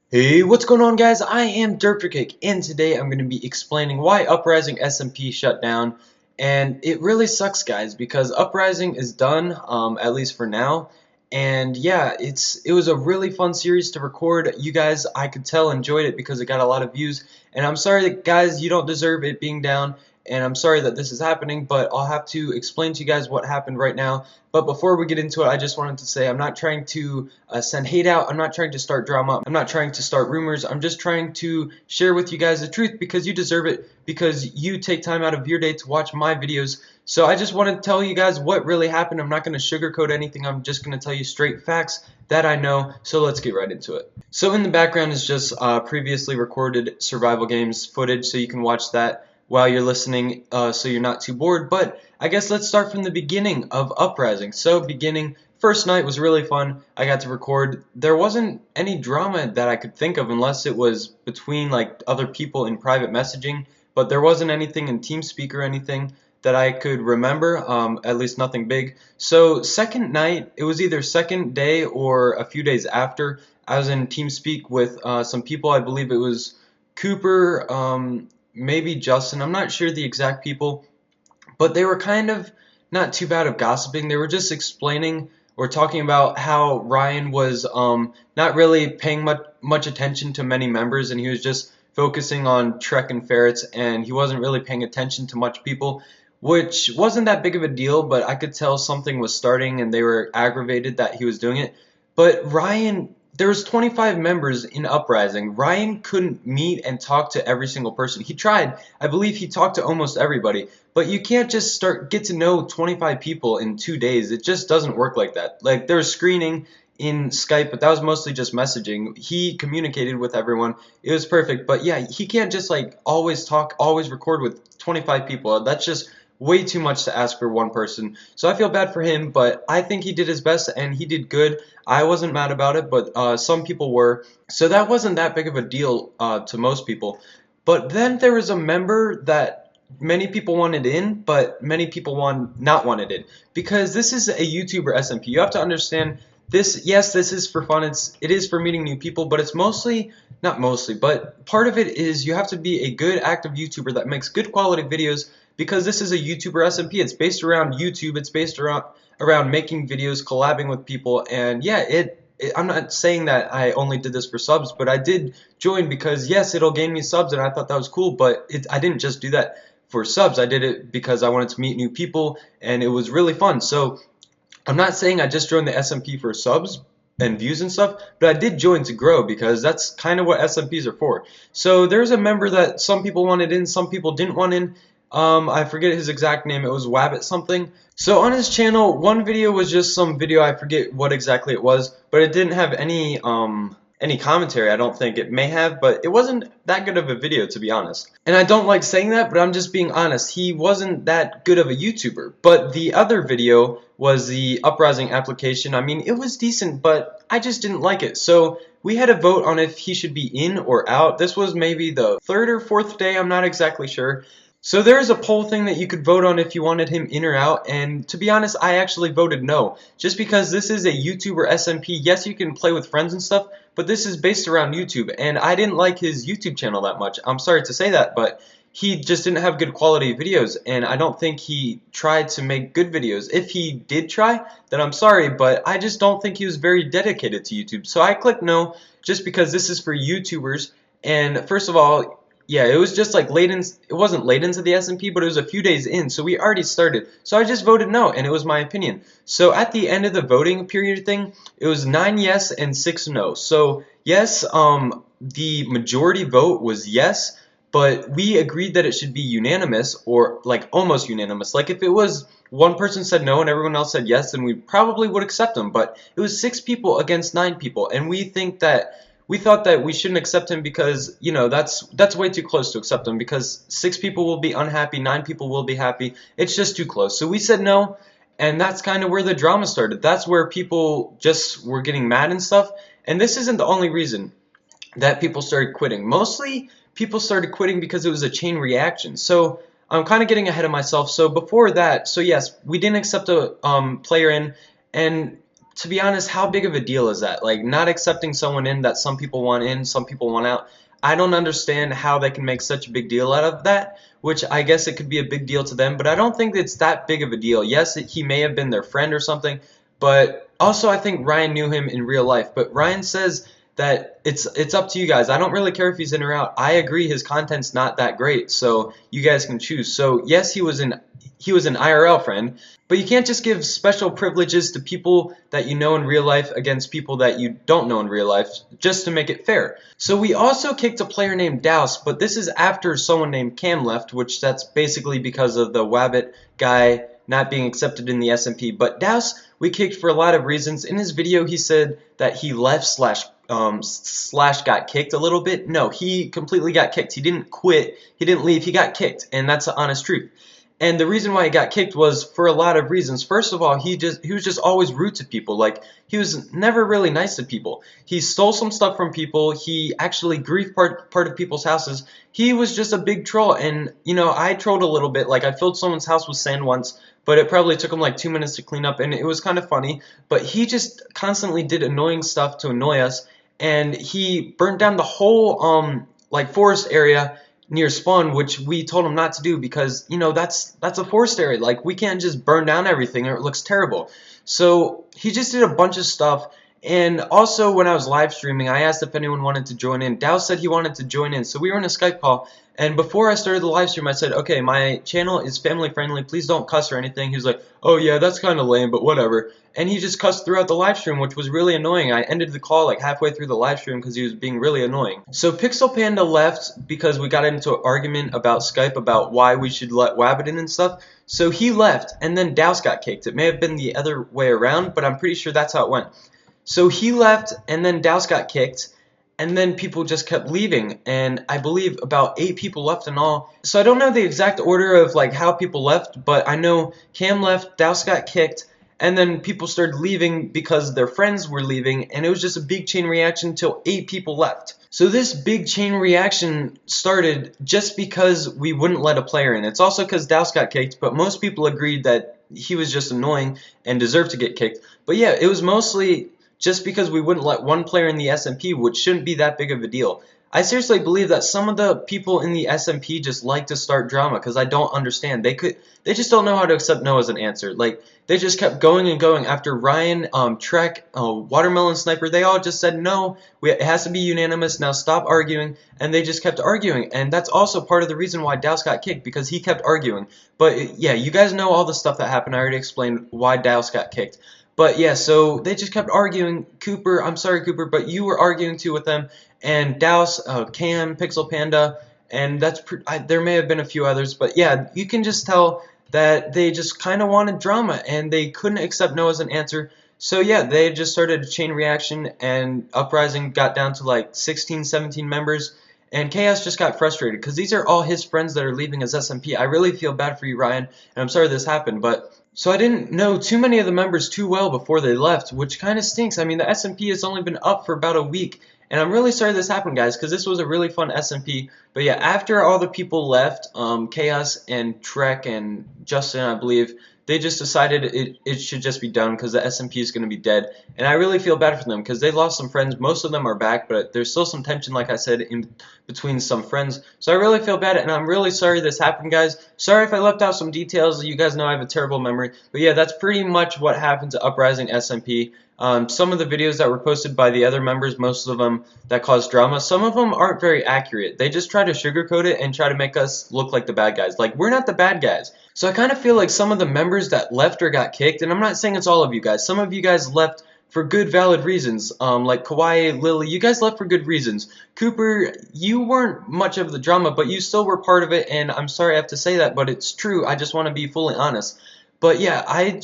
Hey, what's going on, guys? I am DerpDurCake, and today I'm going to be explaining why Uprising SMP shut down. And it really sucks, guys, because Uprising is done, at least for now. And yeah, it was a really fun series to record. You guys, I could tell, enjoyed it because it got a lot of views. And I'm sorry that, guys, you don't deserve it being down. And I'm sorry that this is happening, but I'll have to explain to you guys what happened right now. But before we get into it, I just wanted to say I'm not trying to send hate out. I'm not trying to start drama. I'm not trying to start rumors. I'm just trying to share with you guys the truth because you deserve it, because you take time out of your day to watch my videos. So I just want to tell you guys what really happened. I'm not going to sugarcoat anything. I'm just going to tell you straight facts that I know. So let's get right into it. So in the background is just previously recorded survival games footage, so you can watch that while you're listening, so you're not too bored. But I guess let's start from the beginning of Uprising. So first night was really fun. I got to record. There wasn't any drama that I could think of unless it was between like other people in private messaging, but there wasn't anything in TeamSpeak or anything that I could remember, at least nothing big. So second night, it was either second day or a few days after, I was in TeamSpeak with some people. I believe it was Cooper, maybe Justin. I'm not sure the exact people, but they were kind of not too bad of gossiping. They were just explaining or talking about how Ryan was not really paying much attention to many members, and he was just focusing on Trek and Ferrets, and he wasn't really paying attention to much people, which wasn't that big of a deal, but I could tell something was starting and they were aggravated that he was doing it. But Ryan, there was 25 members in Uprising. Ryan couldn't meet and talk to every single person. He tried. I believe he talked to almost everybody. But you can't just get to know 25 people in 2 days. It just doesn't work like that. Like, there was screening in Skype, but that was mostly just messaging. He communicated with everyone. It was perfect. But yeah, he can't just like always talk, always record with 25 people. That's just way too much to ask for one person. So I feel bad for him, but I think he did his best and he did good. I wasn't mad about it, but some people were. So that wasn't that big of a deal to most people. But then there was a member that many people wanted in, but many people not wanted in, because this is a YouTuber SMP. You have to understand this. Yes, this is for fun. It is for meeting new people, but it's mostly, not mostly, but part of it is you have to be a good active YouTuber that makes good quality videos, because this is a YouTuber SMP. It's based around YouTube. It's based around making videos, collabing with people, and yeah, I'm not saying that I only did this for subs, but I did join because yes, it'll gain me subs, and I thought that was cool. But I didn't just do that for subs. I did it because I wanted to meet new people, and it was really fun. So I'm not saying I just joined the SMP for subs and views and stuff, but I did join to grow, because that's kind of what SMPs are for. So there's a member that some people wanted in, some people didn't want in. I forget his exact name. It was Wabbit something. So on his channel, one video was just some video. I forget what exactly it was, but it didn't have any commentary. I don't think it may have, but it wasn't that good of a video, to be honest. And I don't like saying that, but I'm just being honest. He wasn't that good of a YouTuber. But the other video was the Uprising application. I mean, it was decent, but I just didn't like it. So we had a vote on if he should be in or out. This was maybe the third or fourth day. I'm not exactly sure. So there is a poll thing that you could vote on if you wanted him in or out, and to be honest, I actually voted no, just because this is a YouTuber SMP. Yes, you can play with friends and stuff, but this is based around YouTube, and I didn't like his YouTube channel that much. I'm sorry to say that, but he just didn't have good quality videos, and I don't think he tried to make good videos. If he did try, then I'm sorry, but I just don't think he was very dedicated to YouTube. So I clicked no, just because this is for YouTubers, and first of all, yeah, it was just like late in, it wasn't late into the SMP, but it was a few days in, so we already started. So I just voted no, and it was my opinion. So at the end of the voting period thing, it was 9 yes and 6 no. So yes, the majority vote was yes, but we agreed that it should be unanimous, or like almost unanimous. Like if it was one person said no and everyone else said yes, then we probably would accept them. But it was 6 people against 9 people, and we thought that we shouldn't accept him because, you know, that's way too close to accept him, because 6 people will be unhappy, 9 people will be happy. It's just too close. So we said no, and that's kind of where the drama started. That's where people just were getting mad and stuff. And this isn't the only reason that people started quitting. Mostly people started quitting because it was a chain reaction. So I'm kind of getting ahead of myself. So before that, so yes, we didn't accept a player in, and to be honest, how big of a deal is that? Like, not accepting someone in that some people want in, some people want out. I don't understand how they can make such a big deal out of that, which I guess it could be a big deal to them, but I don't think it's that big of a deal. Yes, he may have been their friend or something, but also I think Ryan knew him in real life. But Ryan says that it's up to you guys. I don't really care if he's in or out. I agree his content's not that great, so you guys can choose. So yes, he was an IRL friend, but you can't just give special privileges to people that you know in real life against people that you don't know in real life just to make it fair. So we also kicked a player named Douse, but this is after someone named Cam left, which that's basically because of the Wabbit guy not being accepted in the SMP. But Douse we kicked for a lot of reasons. In his video he said that he left slash got kicked a little bit. No, he completely got kicked. He didn't quit, he didn't leave, he got kicked, and that's the honest truth. And the reason why he got kicked was for a lot of reasons. First of all, he was just always rude to people. Like, he was never really nice to people. He stole some stuff from people. He actually griefed part of people's houses. He was just a big troll. And, you know, I trolled a little bit. Like, I filled someone's house with sand once, but it probably took him like 2 minutes to clean up, and it was kind of funny. But he just constantly did annoying stuff to annoy us, and he burnt down the whole like forest area near spawn, which we told him not to do because, you know, that's a forest area. Like, we can't just burn down everything or it looks terrible. So he just did a bunch of stuff. And also, when I was live streaming, I asked if anyone wanted to join in. Dow said he wanted to join in, so we were in a Skype call. And before I started the live stream, I said, okay, my channel is family friendly, please don't cuss or anything. He was like, oh yeah, that's kind of lame, but whatever. And he just cussed throughout the live stream, which was really annoying. I ended the call like halfway through the live stream because he was being really annoying. So Pixel Panda left because we got into an argument about Skype about why we should let Wabbit in and stuff. So he left, and then Douse got kicked. It may have been the other way around, but I'm pretty sure that's how it went. So he left, and then Douse got kicked, and then people just kept leaving, and I believe about 8 people left in all. So I don't know the exact order of like how people left, but I know Cam left, Douse got kicked, and then people started leaving because their friends were leaving, and it was just a big chain reaction until 8 people left. So this big chain reaction started just because we wouldn't let a player in. It's also because Douse got kicked, but most people agreed that he was just annoying and deserved to get kicked. But yeah, it was mostly just because we wouldn't let one player in the SMP, which shouldn't be that big of a deal. I seriously believe that some of the people in the SMP just like to start drama because I don't understand. They just don't know how to accept no as an answer. Like, they just kept going and going after Ryan, Trek, Watermelon Sniper. They all just said no, it has to be unanimous, now stop arguing, and they just kept arguing. And that's also part of the reason why Douse got kicked, because he kept arguing. But yeah, you guys know all the stuff that happened. I already explained why Douse got kicked. But yeah, so they just kept arguing. Cooper, I'm sorry Cooper, but you were arguing too with them, and Douse, Cam, Pixel Panda, and there may have been a few others, but yeah, you can just tell that they just kind of wanted drama, and they couldn't accept no as an answer. So yeah, they just started a chain reaction, and Uprising got down to like 16, 17 members, and Chaos just got frustrated, because these are all his friends that are leaving as SMP. I really feel bad for you, Ryan, and I'm sorry this happened, but so I didn't know too many of the members too well before they left, which kind of stinks. I mean, the SMP has only been up for about a week, and I'm really sorry this happened, guys, because this was a really fun SMP. But yeah, after all the people left, Chaos and Trek and Justin, I believe, they just decided it should just be done because the SMP is going to be dead. And I really feel bad for them because they lost some friends. Most of them are back, but there's still some tension, like I said, in between some friends. So I really feel bad, and I'm really sorry this happened, guys. Sorry if I left out some details. You guys know I have a terrible memory. But yeah, that's pretty much what happened to Uprising SMP. Some of the videos that were posted by the other members, most of them that caused drama, some of them aren't very accurate. They just try to sugarcoat it and try to make us look like the bad guys. Like, we're not the bad guys. So I kind of feel like some of the members that left or got kicked, and I'm not saying it's all of you guys, some of you guys left for good, valid reasons, like Kawaii, Lily, you guys left for good reasons. Cooper, you weren't much of the drama, but you still were part of it, and I'm sorry I have to say that, but it's true. I just want to be fully honest. But yeah,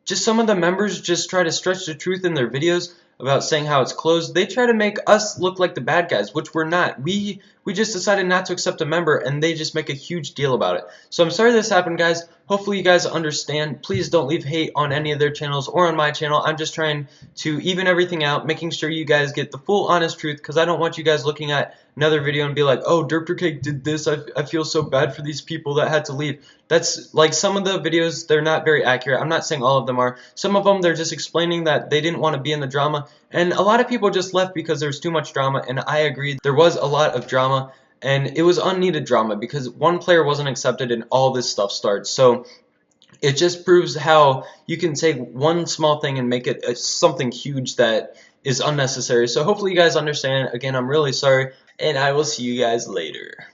just some of the members just try to stretch the truth in their videos about saying how it's closed. They try to make us look like the bad guys, which we're not. We we just decided not to accept a member, and they just make a huge deal about it. So I'm sorry this happened, guys. Hopefully you guys understand. Please don't leave hate on any of their channels or on my channel. I'm just trying to even everything out, making sure you guys get the full honest truth, because I don't want you guys looking at another video and be like, oh, DerpDurCake did this, I feel so bad for these people that had to leave. That's like, some of the videos, they're not very accurate. I'm not saying all of them are. Some of them, they're just explaining that they didn't want to be in the drama, and a lot of people just left because there was too much drama, and I agree, there was a lot of drama, and it was unneeded drama because one player wasn't accepted and all this stuff starts. So it just proves how you can take one small thing and make it something huge that is unnecessary. So hopefully you guys understand. Again, I'm really sorry, and I will see you guys later.